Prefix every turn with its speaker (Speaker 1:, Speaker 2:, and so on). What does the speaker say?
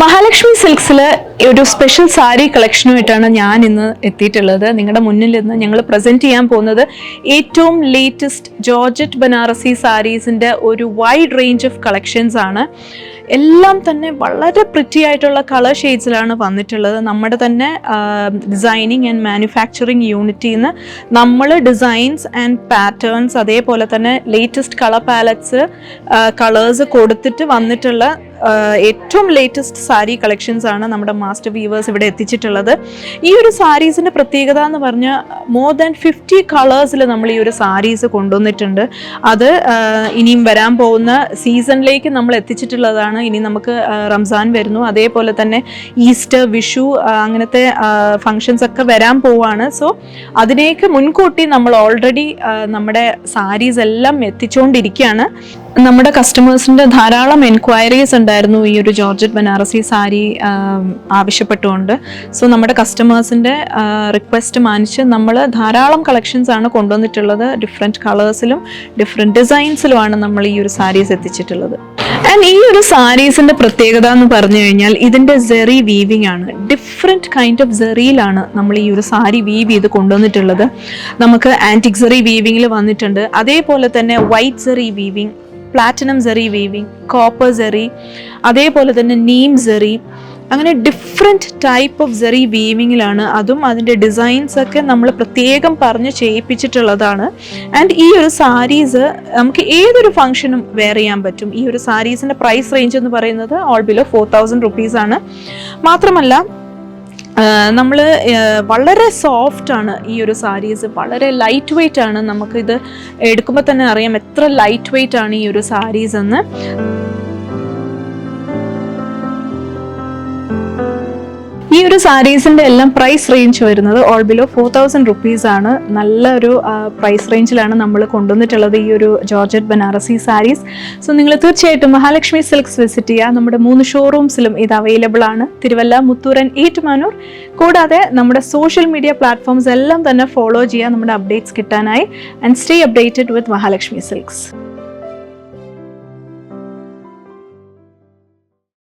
Speaker 1: മഹാലക്ഷ്മി സിൽക്സിൽ ഒരു സ്പെഷ്യൽ സാരി കളക്ഷനുമായിട്ടാണ് ഞാൻ ഇന്ന് എത്തിയിട്ടുള്ളത്. നിങ്ങളുടെ മുന്നിൽ നിന്ന് ഞങ്ങൾ പ്രസന്റ് ചെയ്യാൻ പോകുന്നത് ഏറ്റവും ലേറ്റസ്റ്റ് ജോർജറ്റ് ബനാറസി സാരീസിൻ്റെ ഒരു വൈഡ് റേഞ്ച് ഓഫ് കളക്ഷൻസ് ആണ്. എല്ലാം തന്നെ വളരെ പ്രിറ്റി ആയിട്ടുള്ള കളർ ഷെയ്ഡ്സിലാണ് വന്നിട്ടുള്ളത്. നമ്മുടെ തന്നെ ഡിസൈനിങ് ആൻഡ് മാനുഫാക്ചറിങ് യൂണിറ്റിൽ നിന്ന് നമ്മൾ ഡിസൈൻസ് ആൻഡ് പാറ്റേൺസ് അതേപോലെ തന്നെ ലേറ്റസ്റ്റ് കളർ പാലറ്റ്സ് കളേഴ്സ് കൊടുത്തിട്ട് വന്നിട്ടുള്ള ഏറ്റവും ലേറ്റസ്റ്റ് സാരി കളക്ഷൻസ് ആണ് നമ്മുടെ മാസ്റ്റർ വീവേഴ്സ് ഇവിടെ എത്തിച്ചിട്ടുള്ളത്. ഈ ഒരു സാരീസിൻ്റെ പ്രത്യേകത എന്ന് പറഞ്ഞാൽ മോർ ദാൻ 50 കളേഴ്സിൽ നമ്മൾ ഈ ഒരു സാരീസ് കൊണ്ടുവന്നിട്ടുണ്ട്. അത് ഇനിയും വരാൻ പോകുന്ന സീസണിലേക്ക് നമ്മൾ എത്തിച്ചിട്ടുള്ളതാണ്. ഇനി നമുക്ക് റംസാൻ വരുന്നു, അതേപോലെ തന്നെ ഈസ്റ്റർ, വിഷു അങ്ങനത്തെ ഫങ്ഷൻസ് ഒക്കെ വരാൻ പോവാണ്. സോ അതിനേക്ക് മുൻകൂട്ടി നമ്മൾ ഓൾറെഡി നമ്മുടെ സാരീസ് എല്ലാം എത്തിച്ചുകൊണ്ടിരിക്കുകയാണ്. നമ്മുടെ കസ്റ്റമേഴ്സിൻ്റെ ധാരാളം എൻക്വയറീസ് ഉണ്ടായിരുന്നു ഈ ഒരു ജോർജറ്റ് ബനാറസി സാരി ആവശ്യപ്പെട്ടുകൊണ്ട്. സോ നമ്മുടെ കസ്റ്റമേഴ്സിൻ്റെ റിക്വസ്റ്റ് മാനിച്ച് നമ്മൾ ധാരാളം കളക്ഷൻസ് ആണ് കൊണ്ടുവന്നിട്ടുള്ളത്. ഡിഫറെൻറ്റ് കളേഴ്സിലും ഡിഫറെൻറ്റ് ഡിസൈൻസിലുമാണ് നമ്മൾ ഈ ഒരു സാരീസ് എത്തിച്ചിട്ടുള്ളത്. ആൻഡ് ഈ ഒരു സാരീസിൻ്റെ പ്രത്യേകത എന്ന് പറഞ്ഞു കഴിഞ്ഞാൽ ഇതിൻ്റെ സെറി വീവിങ് ആണ്. ഡിഫറെൻറ്റ് കൈൻഡ് ഓഫ് സെറിയിലാണ് നമ്മൾ ഈ ഒരു സാരി വീവ് ചെയ്ത് കൊണ്ടുവന്നിട്ടുള്ളത്. നമുക്ക് ആൻറ്റിക് സെറി വീവിങ്ങിൽ വന്നിട്ടുണ്ട്, അതേപോലെ തന്നെ white zari weaving, platinum zari weaving, copper zari, അതേപോലെ തന്നെ നീം സെറി, അങ്ങനെ ഡിഫറെൻറ്റ് ടൈപ്പ് ഓഫ് സെറി വീവിങ്ങിലാണ്. അതും അതിൻ്റെ ഡിസൈൻസ് ഒക്കെ നമ്മൾ പ്രത്യേകം പറഞ്ഞ് ചെയ്യിപ്പിച്ചിട്ടുള്ളതാണ്. ആൻഡ് ഈ ഒരു സാരീസ് നമുക്ക് ഏതൊരു ഫംഗ്ഷനും വെയർ ചെയ്യാൻ പറ്റും. ഈ ഒരു സാരീസിൻ്റെ പ്രൈസ് റേഞ്ച് എന്ന് പറയുന്നത് ഓൾ ബിലോ 4000 rupees ആണ്. മാത്രമല്ല നമ്മൾ വളരെ സോഫ്റ്റ് ആണ് ഈ ഒരു സാരീസ്, വളരെ ലൈറ്റ് വെയ്റ്റ് ആണ്. നമുക്കിത് എടുക്കുമ്പോൾ തന്നെ അറിയാം എത്ര ലൈറ്റ് വെയ്റ്റ് ആണ് ഈ ഒരു സാരീസ് എന്ന്. ഈ ഒരു സാരീസിൻ്റെ എല്ലാം പ്രൈസ് റേഞ്ച് വരുന്നത് ഓൾ ബിലോ 4000 rupees ആണ്. നല്ലൊരു പ്രൈസ് റേഞ്ചിലാണ് നമ്മൾ കൊണ്ടുവന്നിട്ടുള്ളത് ഈ ഒരു ജോർജറ്റ് ബനാറസി സാരീസ്. സോ നിങ്ങൾ തീർച്ചയായിട്ടും മഹാലക്ഷ്മി സിൽക്സ് വിസിറ്റ് ചെയ്യുക. നമ്മുടെ 3 ഷോറൂംസിലും ഇത് അവൈലബിൾ ആണ്, തിരുവല്ല, മുത്തൂർ ആൻഡ് ഏറ്റുമാനൂർ. കൂടാതെ നമ്മുടെ സോഷ്യൽ മീഡിയ പ്ലാറ്റ്ഫോംസ് എല്ലാം തന്നെ ഫോളോ ചെയ്യുക നമ്മുടെ അപ്ഡേറ്റ്സ് കിട്ടാനായി. And stay updated with Mahalakshmi silks.